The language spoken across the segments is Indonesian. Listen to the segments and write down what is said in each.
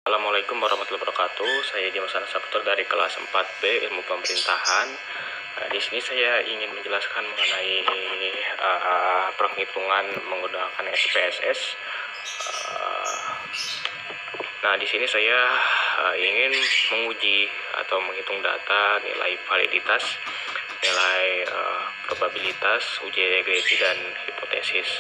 Assalamualaikum warahmatullahi wabarakatuh. Saya Dimas Saputra dari kelas 4B Ilmu Pemerintahan. Di sini saya ingin menjelaskan mengenai penghitungan menggunakan SPSS. Nah, di sini saya ingin menguji atau menghitung data nilai validitas, nilai probabilitas, uji regresi, dan hipotesis.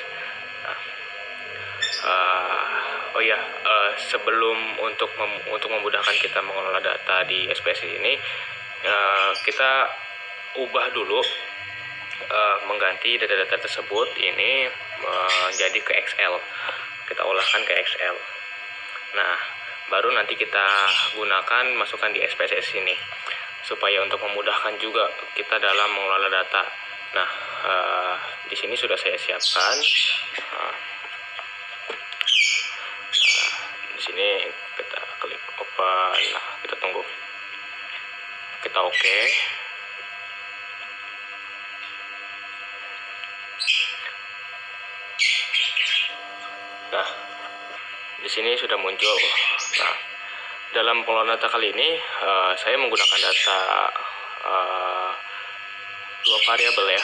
Sebelum untuk memudahkan kita mengelola data di SPSS ini, kita ubah dulu, mengganti data-data tersebut ini menjadi ke Excel. Kita olahkan ke Excel. Nah, baru nanti kita gunakan, masukkan di SPSS ini, supaya untuk memudahkan juga kita dalam mengelola data. Nah, di sini sudah saya siapkan. Di sini kita klik open. Nah, kita tunggu, kita oke. Nah, di sini sudah muncul. Nah, dalam pengelolaan data kali ini saya menggunakan data dua variabel ya,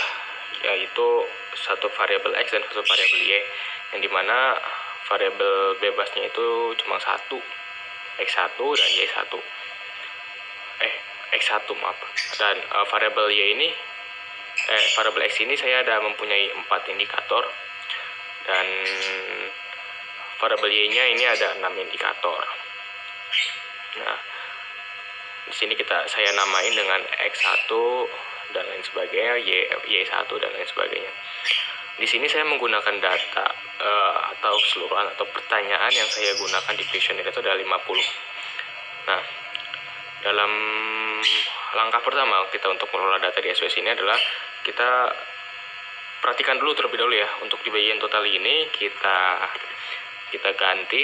yaitu satu variabel X dan satu variabel Y, yang dimana variabel bebasnya itu cuma satu, X1 dan Y1. X1 maaf. Dan variabel Y ini, variabel X ini saya ada mempunyai 4 indikator, dan variabel Y-nya ini ada 6 indikator. Nah, di sini saya namain dengan X1 dan lain sebagainya, Y1 dan lain sebagainya. Di sini saya menggunakan data atau keseluruhan atau pertanyaan yang saya gunakan di questionnaire itu ada 50. Nah, dalam langkah pertama kita untuk mengelola data di SPSS ini adalah kita perhatikan dulu terlebih dahulu ya. Untuk di bagian total ini kita ganti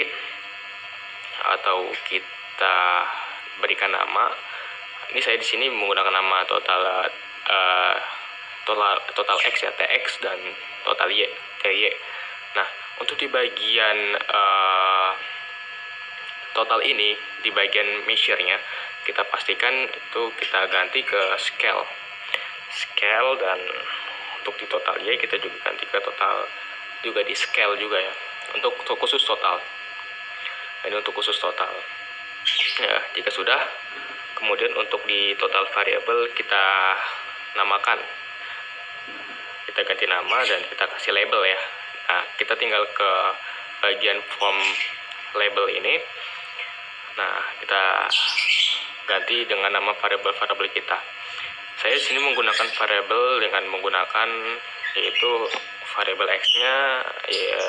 atau kita berikan nama. Ini saya di sini menggunakan nama total X ya, TX, dan total Y, TY. Nah, untuk di bagian total ini, di bagian measure-nya, kita pastikan itu kita ganti ke scale, dan untuk di total Y kita juga ganti ke total, juga di scale juga ya, untuk khusus total. Ini untuk khusus total. Ya, jika sudah, kemudian untuk di total variabel kita namakan, kita ganti nama dan kita kasih label ya. Nah, kita tinggal ke bagian form label ini. Nah, kita ganti dengan nama variabel kita. Saya sini menggunakan variabel dengan menggunakan yaitu variabel X-nya ya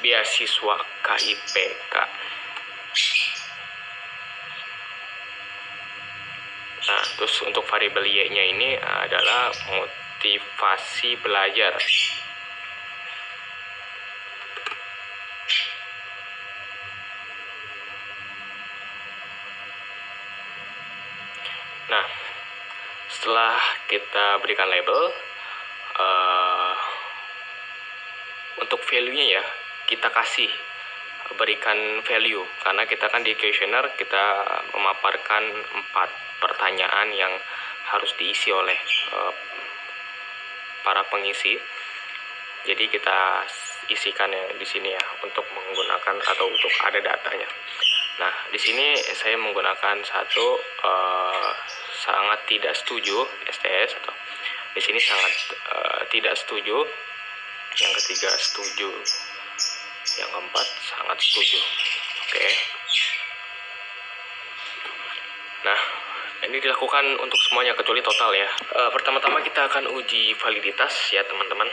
beasiswa KIPK. Nah, terus untuk variabel Y-nya ini adalah motivasi belajar. Nah, setelah kita berikan label, untuk value-nya ya, kita berikan value, karena kita kan di questionnaire kita memaparkan 4 pertanyaan yang harus diisi oleh para pengisi. Jadi kita isikan di sini ya, untuk menggunakan atau untuk ada datanya. Nah, di sini saya menggunakan satu sangat tidak setuju STS, atau di sini sangat tidak setuju. Yang ketiga setuju. Yang keempat sangat setuju. Oke. Nah, ini dilakukan untuk semuanya kecuali total ya. Pertama-tama kita akan uji validitas ya teman-teman.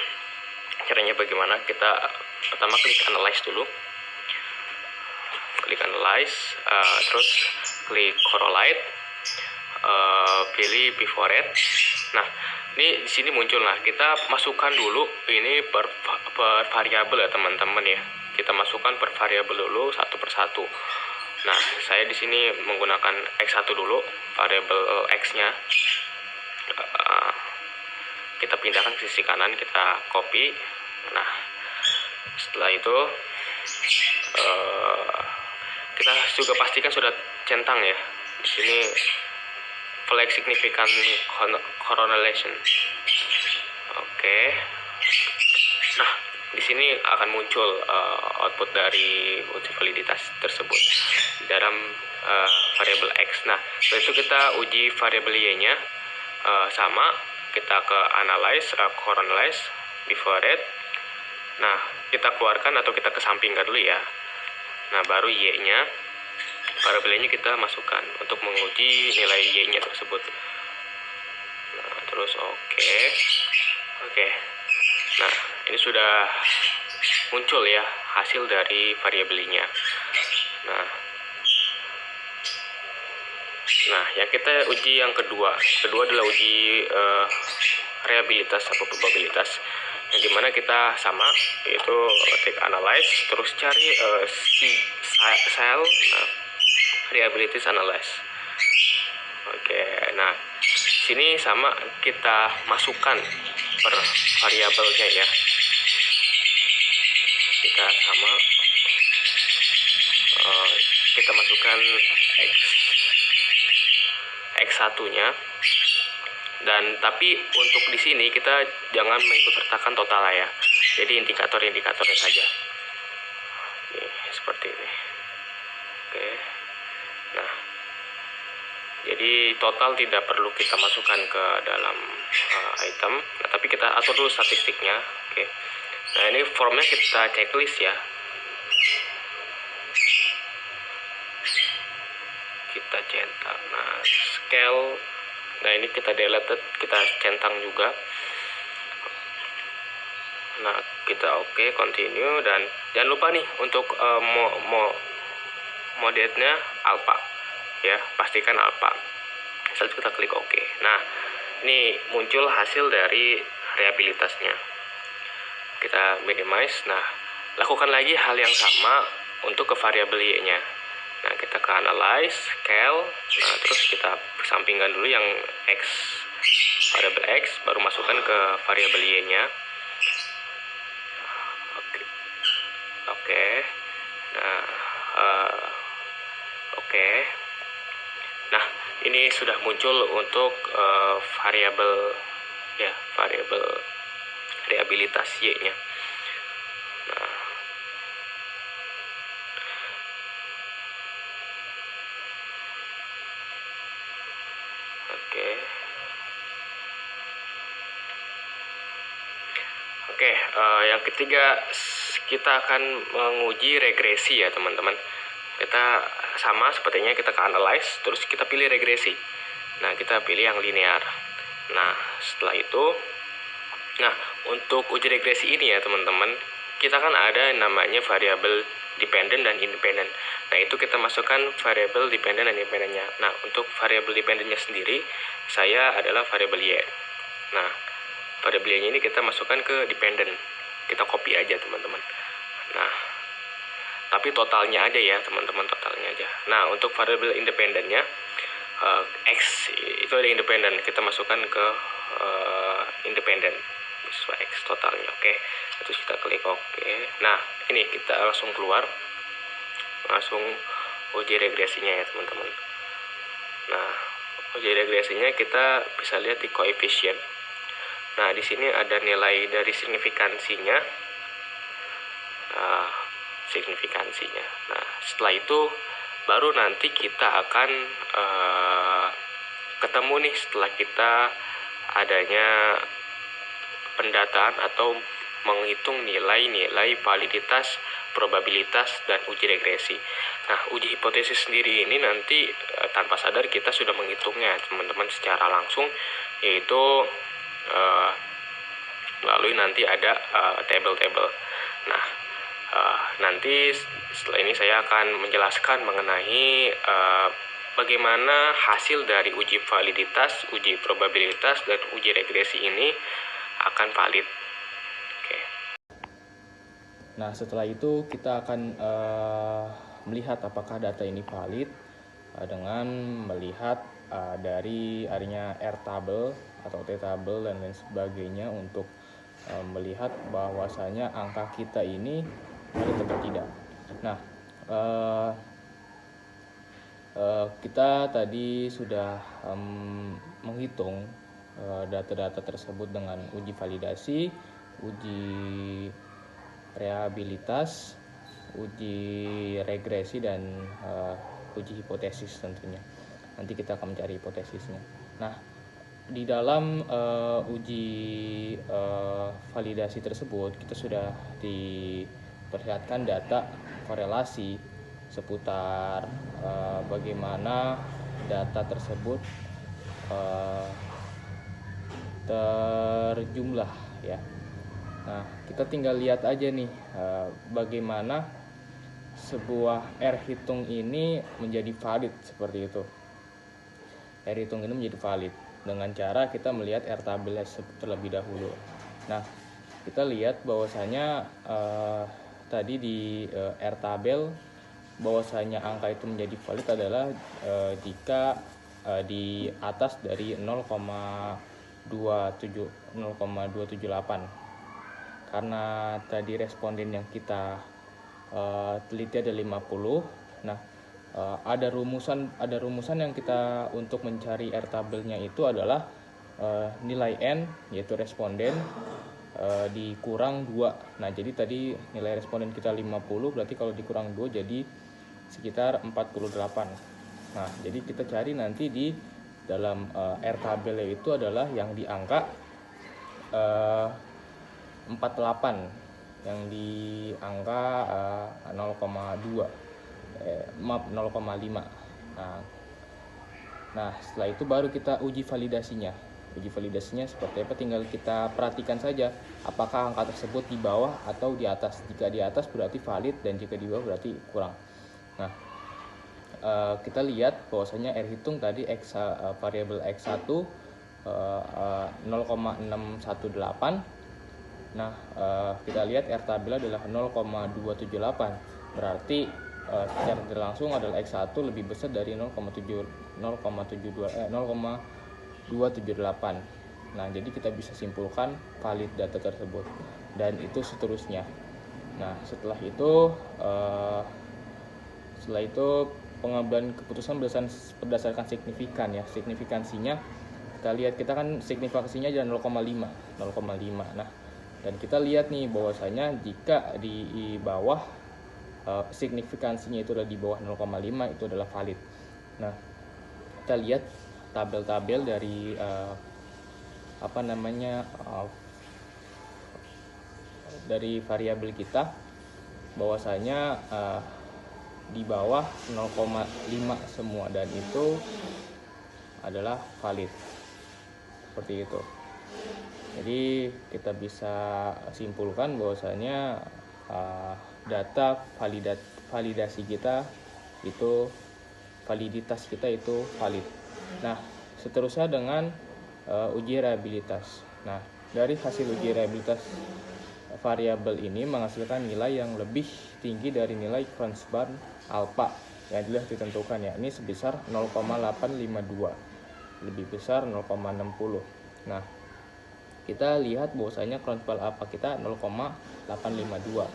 Caranya bagaimana? Kita pertama klik analyze dulu. Klik analyze, terus klik correlate, pilih favorite. Nah, ini di sini muncul. Nah, kita masukkan dulu ini per variabel ya teman-teman ya. Kita masukkan per variabel dulu satu persatu. Nah, saya di sini menggunakan X1 dulu, variabel X-nya. Kita pindahkan ke sisi kanan, kita copy. Nah, setelah itu kita juga pastikan sudah centang ya. Di sini flag significant correlation. Oke. Nah, di sini akan muncul output dari uji validitas tersebut dalam variabel X. Nah, setelah itu kita uji variabel Y-nya sama, kita ke analyze, correlate, bifurcate. Nah, kita keluarkan atau kita kesampingkan dulu ya. Nah, baru Y-nya, variabel Y-nya kita masukkan untuk menguji nilai Y-nya tersebut. Nah, terus oke. Nah, ini sudah muncul ya hasil dari variabel Y-nya. Nah, yang kita uji yang kedua adalah uji reliabilitas atau probabilitas, yang dimana kita sama, yaitu take analyze, terus cari cell reliability analyze. Oke, nah sini sama kita masukkan per variabelnya ya. Kita sama kita masukkan X1-nya, dan tapi untuk di sini kita jangan mengikut sertakan total ya. Jadi indikatornya saja. Oke, seperti ini. Oke. Nah, jadi total tidak perlu kita masukkan ke dalam item. Nah, tapi kita atur dulu statistiknya. Oke. Nah, ini formnya kita checklist ya. Kita centang. Nah, scale. Nah, ini kita delete, kita centang juga. Nah, kita continue, dan jangan lupa nih untuk modetnya alpha ya, pastikan alpha. Setelah kita klik OK. Nah, ini muncul hasil dari reliabilitasnya. Kita minimize. Nah, lakukan lagi hal yang sama untuk ke variabel Y-nya. Nah, kita ke analyze, scale. Nah, terus kita sampingkan dulu yang X, variabel X, baru masukkan ke variabel Y-nya. Oke. Nah, Nah, ini sudah muncul untuk variabel reliabilitas Y-nya. Nah, yang ketiga kita akan menguji regresi ya teman-teman. Kita sama sepertinya, kita ke analyze, terus kita pilih regresi. Nah, kita pilih yang linear. Nah, setelah itu, untuk uji regresi ini ya teman-teman, kita kan ada namanya variabel dependent dan independent. Nah, itu kita masukkan variabel dependent dan independennya. Nah, untuk variabel dependentnya sendiri, saya adalah variabel Y. Nah, variabel Y ini kita masukkan ke dependent. Kita copy aja teman-teman. Nah, tapi totalnya aja ya teman-teman, totalnya aja. Nah, untuk variabel independennya X itu ada independen, kita masukkan ke independen sesuai X totalnya. Oke, terus kita klik OK. Nah, ini kita langsung keluar, langsung uji regresinya ya teman-teman. Nah, uji regresinya kita bisa lihat di koefisien. Nah, di sini ada nilai dari signifikansinya. Nah, setelah itu baru nanti kita akan ketemu nih setelah kita adanya pendataan atau menghitung nilai-nilai validitas, probabilitas, dan uji regresi. Nah, uji hipotesis sendiri ini nanti tanpa sadar kita sudah menghitungnya teman-teman secara langsung, yaitu melalui nanti ada table-table. Nah, nanti setelah ini saya akan menjelaskan mengenai bagaimana hasil dari uji validitas, uji probabilitas, dan uji regresi ini akan valid. Oke. Nah, setelah itu kita akan melihat apakah data ini valid dengan melihat dari adanya R table atau T table dan lain sebagainya untuk melihat bahwasanya angka kita ini valid atau tidak. Nah, Kita tadi sudah menghitung data-data tersebut dengan uji validasi, uji reliabilitas, uji regresi, dan uji hipotesis tentunya. Nanti kita akan mencari hipotesisnya. Nah, di dalam uji validasi tersebut kita sudah diperlihatkan data korelasi seputar bagaimana data tersebut terjumlah ya. Nah, kita tinggal lihat aja nih bagaimana sebuah R hitung ini menjadi valid seperti itu. R hitung ini menjadi valid dengan cara kita melihat R tabel terlebih dahulu. Nah, kita lihat bahwasanya tadi di R tabel bahwasanya angka itu menjadi valid adalah jika di atas dari 0,278. Karena tadi responden yang kita teliti ada 50. Nah, ada rumusan yang kita untuk mencari R tabelnya itu adalah nilai N, yaitu responden, dikurang 2. Nah, jadi tadi nilai responden kita 50, berarti kalau dikurang 2 jadi sekitar 48. Nah, jadi kita cari nanti di dalam R tabelnya itu adalah yang di angka 48, yang di angka 0,2, maaf 0,5. Nah, setelah itu baru kita uji validasinya. Uji validasinya seperti apa? Tinggal kita perhatikan saja apakah angka tersebut di bawah atau di atas. Jika di atas berarti valid, dan jika di bawah berarti kurang. Nah, kita lihat bahwasanya R hitung tadi variabel X1 0,618. Nah, kita lihat R tabel adalah 0,278. Berarti secara langsung adalah X1 lebih besar dari 0,278. Nah, jadi kita bisa simpulkan valid data tersebut, dan itu seterusnya. Nah, setelah itu pengambilan keputusan berdasarkan signifikan ya. Signifikansinya kita lihat, kita kan signifikansinya adalah 0,5. Nah, dan kita lihat nih bahwasanya jika di bawah signifikansinya itu adalah di bawah 0,5, itu adalah valid. Nah, kita lihat tabel-tabel dari dari variabel kita, bahwasanya di bawah 0,5 semua, dan itu adalah valid seperti itu. Jadi kita bisa simpulkan bahwasanya data validasi kita itu, validitas kita itu valid. Nah, seterusnya dengan uji reliabilitas. Nah, dari hasil uji reliabilitas, variabel ini menghasilkan nilai yang lebih tinggi dari nilai Kronspach alpha yang telah ditentukan, yakni sebesar 0,852, lebih besar 0,60. Nah, kita lihat bahwasanya Kronspach alpha kita 0,852.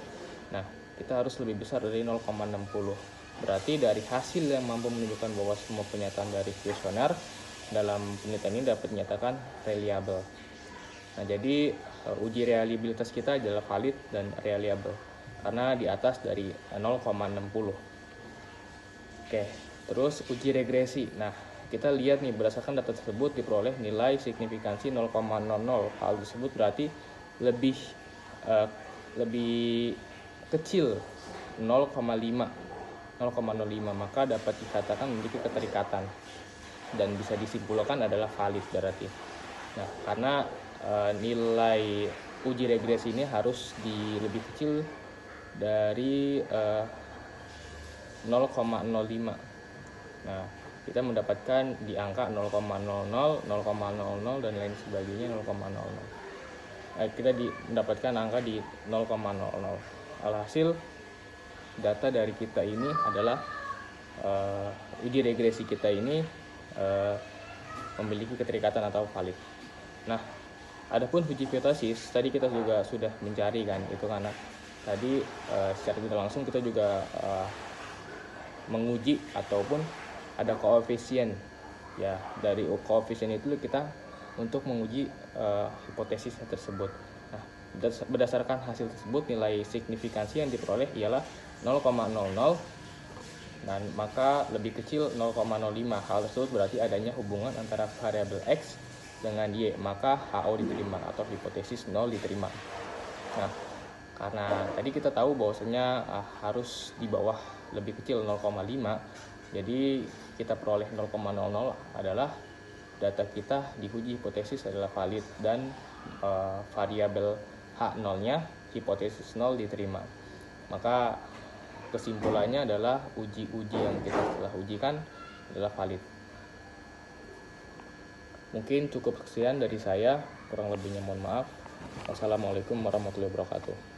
Nah, kita harus lebih besar dari 0,60. Berarti dari hasil yang mampu menunjukkan bahwa semua pernyataan dari kuesioner dalam penelitian ini dapat dinyatakan reliable. Nah, jadi uji reliabilitas kita adalah valid dan reliable karena di atas dari 0,60. Oke, terus uji regresi. Nah, kita lihat nih, berdasarkan data tersebut diperoleh nilai signifikansi 0,00. Hal tersebut berarti lebih kecil 0,05, maka dapat dikatakan memiliki keterikatan dan bisa disimpulkan adalah valid berarti. Nah, karena nilai uji regresi ini harus lebih kecil dari 0,05. Nah, kita mendapatkan di angka 0,00, 0,00 dan lain sebagainya 0,00. Kita mendapatkan angka di 0,00. Alhasil data dari kita ini adalah uji regresi kita ini memiliki keterikatan atau valid. Nah, adapun uji hipotesis tadi kita juga sudah mencari kan, itu karena tadi secara tidak langsung kita juga menguji ataupun ada koefisien. Ya, dari koefisien itu kita untuk menguji hipotesis tersebut. Nah, berdasarkan hasil tersebut, nilai signifikansi yang diperoleh ialah 0,00 dan maka lebih kecil 0,05. Hal tersebut berarti adanya hubungan antara variabel X dengan Y, maka HO diterima atau hipotesis 0 diterima. Nah, karena tadi kita tahu bahwasanya harus di bawah lebih kecil 0,5, jadi kita peroleh 0,00 adalah data kita diuji hipotesis adalah valid dan variabel H0-nya hipotesis 0 diterima. Maka kesimpulannya adalah uji-uji yang kita telah ujikan adalah valid. Mungkin cukup sekian dari saya, kurang lebihnya mohon maaf. Wassalamualaikum warahmatullahi wabarakatuh.